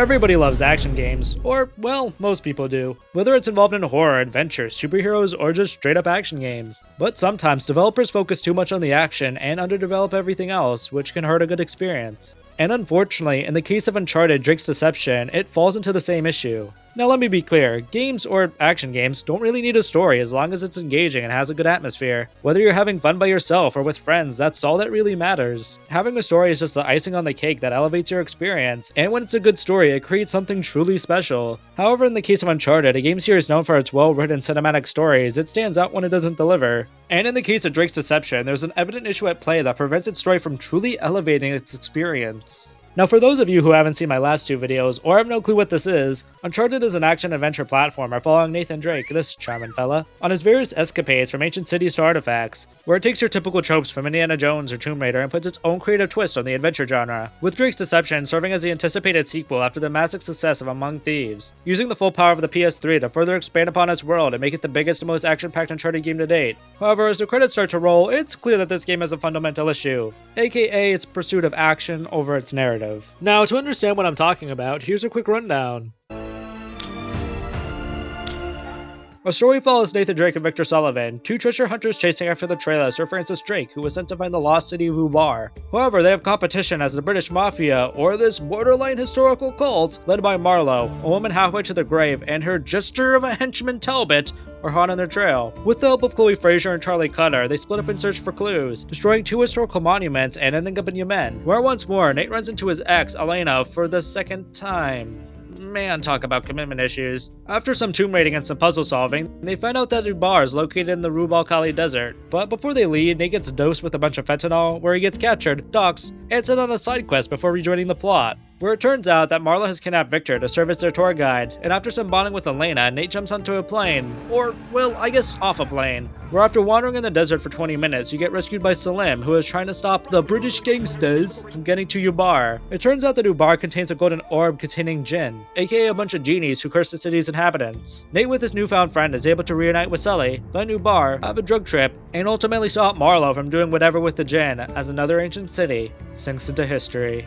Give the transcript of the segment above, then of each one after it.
Everybody loves action games, or, well, most people do. Whether it's involved in horror, adventure, superheroes, or just straight up action games. But sometimes developers focus too much on the action and underdevelop everything else, which can hurt a good experience. And unfortunately, in the case of Uncharted Drake's Deception, it falls into the same issue. Now let me be clear, games or action games don't really need a story as long as it's engaging and has a good atmosphere. Whether you're having fun by yourself or with friends, that's all that really matters. Having a story is just the icing on the cake that elevates your experience, and when it's a good story, it creates something truly special. However, in the case of Uncharted, a game series known for its well-written cinematic stories, it stands out when it doesn't deliver. And in the case of Drake's Deception, there's an evident issue at play that prevents its story from truly elevating its experience. Now for those of you who haven't seen my last two videos, or have no clue what this is, Uncharted is an action-adventure platformer following Nathan Drake, this charming fella, on his various escapades from ancient cities to artifacts, where it takes your typical tropes from Indiana Jones or Tomb Raider and puts its own creative twist on the adventure genre, with Drake's Deception serving as the anticipated sequel after the massive success of Among Thieves, using the full power of the PS3 to further expand upon its world and make it the biggest and most action-packed Uncharted game to date. However, as the credits start to roll, it's clear that this game has a fundamental issue, aka its pursuit of action over its narrative. Now, to understand what I'm talking about, here's a quick rundown. A story follows Nathan Drake and Victor Sullivan, two treasure hunters chasing after the trail of Sir Francis Drake, who was sent to find the lost city of Ubar. However, they have competition as the British Mafia, or this borderline historical cult, led by Marlowe, a woman halfway to the grave, and her jester of a henchman Talbot, are hot on their trail. With the help of Chloe Fraser and Charlie Cutter, they split up in search for clues, destroying two historical monuments and ending up in Yemen, where once more Nate runs into his ex, Elena, for the second time. Man, talk about commitment issues. After some tomb raiding and some puzzle solving, they find out that Ubar is located in the Rub al Khali desert. But before they leave, Nate gets dosed with a bunch of fentanyl, where he gets captured, doxxed, and sent on a side quest before rejoining the plot, where it turns out that Marlowe has kidnapped Victor to serve as their tour guide, and after some bonding with Elena, Nate jumps onto a plane, or, well, I guess off a plane, where after wandering in the desert for 20 minutes, you get rescued by Salim, who is trying to stop the British gangsters from getting to Ubar. It turns out that Ubar contains a golden orb containing jinn, aka a bunch of genies who curse the city's inhabitants. Nate with his newfound friend is able to reunite with Sully, find Ubar, have a drug trip, and ultimately stop Marlowe from doing whatever with the jinn, as another ancient city sinks into history.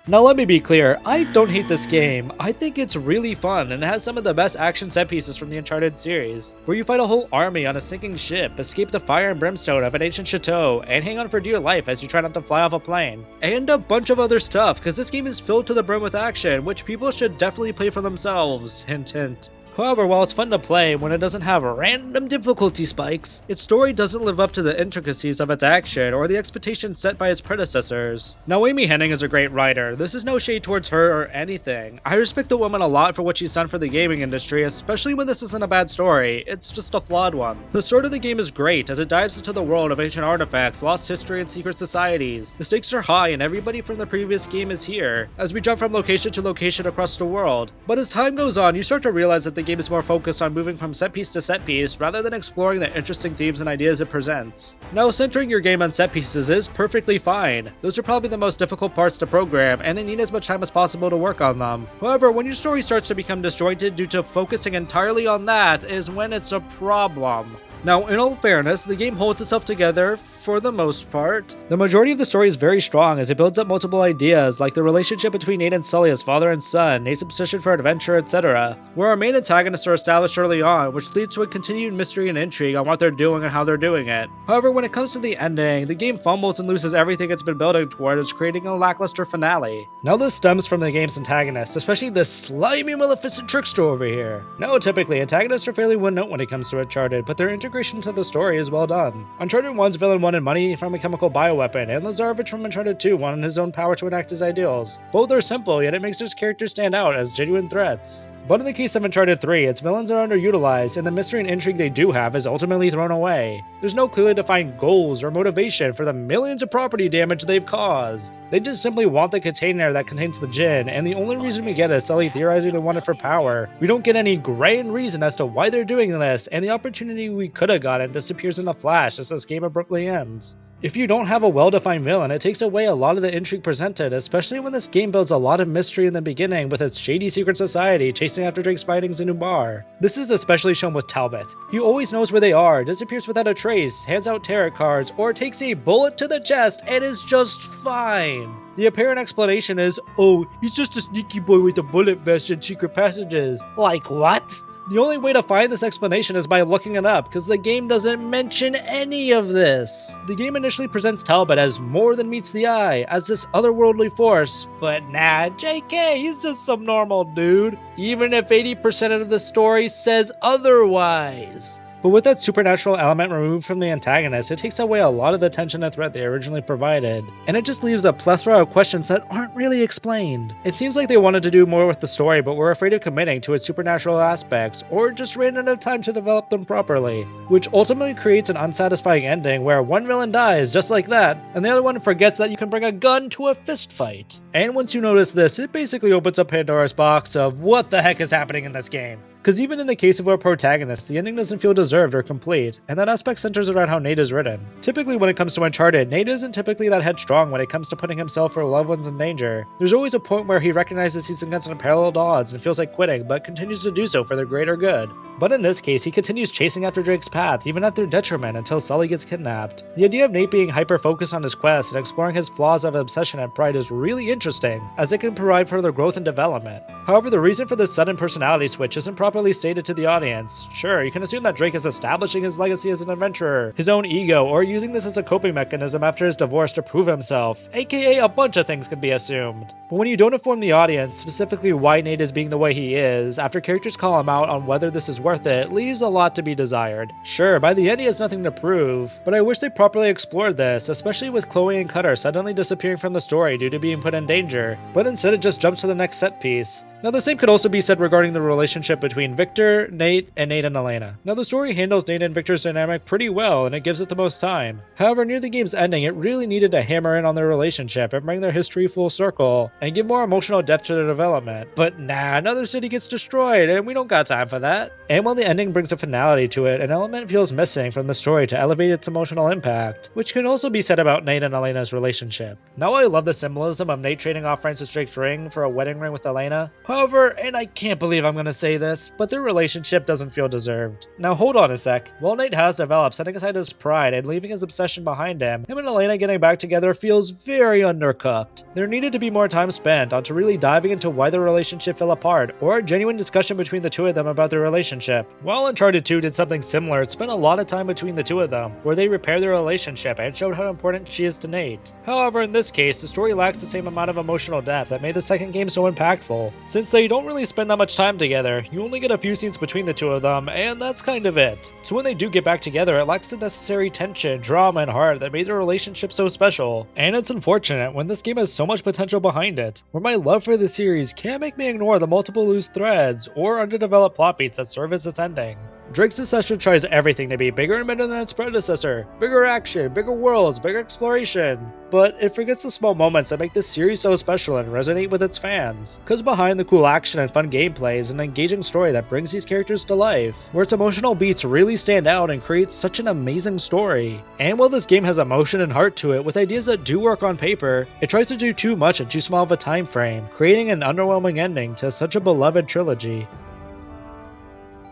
Now let me be clear, I don't hate this game. I think it's really fun and it has some of the best action set pieces from the Uncharted series, where you fight a whole army on a sinking ship, escape the fire and brimstone of an ancient chateau, and hang on for dear life as you try not to fly off a plane. And a bunch of other stuff, because this game is filled to the brim with action, which people should definitely play for themselves, hint hint. However, while it's fun to play when it doesn't have random difficulty spikes, its story doesn't live up to the intricacies of its action or the expectations set by its predecessors. Now, Amy Hennig is a great writer. This is no shade towards her or anything. I respect the woman a lot for what she's done for the gaming industry, especially when this isn't a bad story. It's just a flawed one. The story of the game is great as it dives into the world of ancient artifacts, lost history, and secret societies. The stakes are high and everybody from the previous game is here, as we jump from location to location across the world. But as time goes on, you start to realize that the game is more focused on moving from set piece to set piece rather than exploring the interesting themes and ideas it presents. Now, centering your game on set pieces is perfectly fine. Those are probably the most difficult parts to program, and they need as much time as possible to work on them. However, when your story starts to become disjointed due to focusing entirely on that is when it's a problem. Now, in all fairness, the game holds itself together for the most part. The majority of the story is very strong as it builds up multiple ideas like the relationship between Nate and Sully as father and son, Nate's obsession for adventure, etc., where our main antagonists are established early on, which leads to a continued mystery and intrigue on what they're doing and how they're doing it. However, when it comes to the ending, the game fumbles and loses everything it's been building towards, creating a lackluster finale. Now this stems from the game's antagonist, especially this slimy, maleficent trickster over here. Now typically, antagonists are fairly one-note when it comes to Uncharted, but their integration to the story is well done. Uncharted 1's villain wanted money from a chemical bioweapon, and Lazarevich from Uncharted 2 wanted his own power to enact his ideals. Both are simple, yet it makes those characters stand out as genuine threats. But in the case of Uncharted 3, its villains are underutilized, and the mystery and intrigue they do have is ultimately thrown away. There's no clearly defined goals or motivation for the millions of property damage they've caused. They just simply want the container that contains the gin, and the only reason we get is Sully theorizing they want it for power. We don't get any grand reason as to why they're doing this, and the opportunity we could have gotten disappears in a flash as this game abruptly ends. If you don't have a well-defined villain, it takes away a lot of the intrigue presented, especially when this game builds a lot of mystery in the beginning with its shady secret society chasing after Drake's findings in Ubar. This is especially shown with Talbot. He always knows where they are, disappears without a trace, hands out tarot cards, or takes a bullet to the chest and is just fine. The apparent explanation is, oh, he's just a sneaky boy with a bullet vest and secret passages. Like what? The only way to find this explanation is by looking it up, because the game doesn't mention any of this. The game initially presents Talbot as more than meets the eye, as this otherworldly force, but nah, JK, he's just some normal dude, even if 80% of the story says otherwise. But with that supernatural element removed from the antagonist, it takes away a lot of the tension and threat they originally provided, and it just leaves a plethora of questions that aren't really explained. It seems like they wanted to do more with the story, but were afraid of committing to its supernatural aspects, or just ran out of time to develop them properly, which ultimately creates an unsatisfying ending where one villain dies just like that, and the other one forgets that you can bring a gun to a fist fight. And once you notice this, it basically opens up Pandora's box of what the heck is happening in this game. Because even in the case of our protagonist, the ending doesn't feel deserved or complete, and that aspect centers around how Nate is written. Typically when it comes to Uncharted, Nate isn't typically that headstrong when it comes to putting himself or loved ones in danger. There's always a point where he recognizes he's against unparalleled odds and feels like quitting, but continues to do so for their greater good. But in this case, he continues chasing after Drake's path, even at their detriment, until Sully gets kidnapped. The idea of Nate being hyper-focused on his quest and exploring his flaws of obsession and pride is really interesting, as it can provide further growth and development. However, the reason for this sudden personality switch isn't properly stated to the audience. Sure, you can assume that Drake is establishing his legacy as an adventurer, his own ego, or using this as a coping mechanism after his divorce to prove himself, aka a bunch of things can be assumed. But when you don't inform the audience, specifically why Nate is being the way he is, after characters call him out on whether this is worth it, leaves a lot to be desired. Sure, by the end he has nothing to prove, but I wish they properly explored this, especially with Chloe and Cutter suddenly disappearing from the story due to being put in danger, but instead it just jumps to the next set piece. Now the same could also be said regarding the relationship between Victor, Nate, and Elena. Now the story handles Nate and Victor's dynamic pretty well, and it gives it the most time. However, near the game's ending, it really needed to hammer in on their relationship and bring their history full circle, and give more emotional depth to their development. But nah, another city gets destroyed, and we don't got time for that. And while the ending brings a finality to it, an element feels missing from the story to elevate its emotional impact, which can also be said about Nate and Elena's relationship. Now I love the symbolism of Nate trading off Francis Drake's ring for a wedding ring with Elena. However, and I can't believe I'm gonna say this, but their relationship doesn't feel deserved. Now hold on a sec. While Nate has developed, setting aside his pride and leaving his obsession behind him and Elena getting back together feels very undercooked. There needed to be more time spent onto really diving into why their relationship fell apart, or a genuine discussion between the two of them about their relationship. While Uncharted 2 did something similar, it spent a lot of time between the two of them, where they repaired their relationship and showed how important she is to Nate. However, in this case, the story lacks the same amount of emotional depth that made the second game so impactful. Since they don't really spend that much time together, you only get a few scenes between the two of them, and that's kind of it. So when they do get back together, it lacks the necessary tension, drama, and heart that made their relationship so special. And it's unfortunate when this game has so much potential behind it, where my love for the series can't make me ignore the multiple loose threads or underdeveloped plot beats that serve as its ending. Drake's Succession tries everything to be bigger and better than its predecessor. Bigger action, bigger worlds, bigger exploration. But it forgets the small moments that make this series so special and resonate with its fans. Cause behind the cool action and fun gameplay is an engaging story that brings these characters to life, where its emotional beats really stand out and creates such an amazing story. And while this game has emotion and heart to it with ideas that do work on paper, it tries to do too much in too small of a time frame, creating an underwhelming ending to such a beloved trilogy.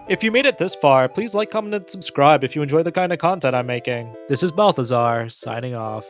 If you made it this far, please like, comment, and subscribe if you enjoy the kind of content I'm making. This is Balthazar, signing off.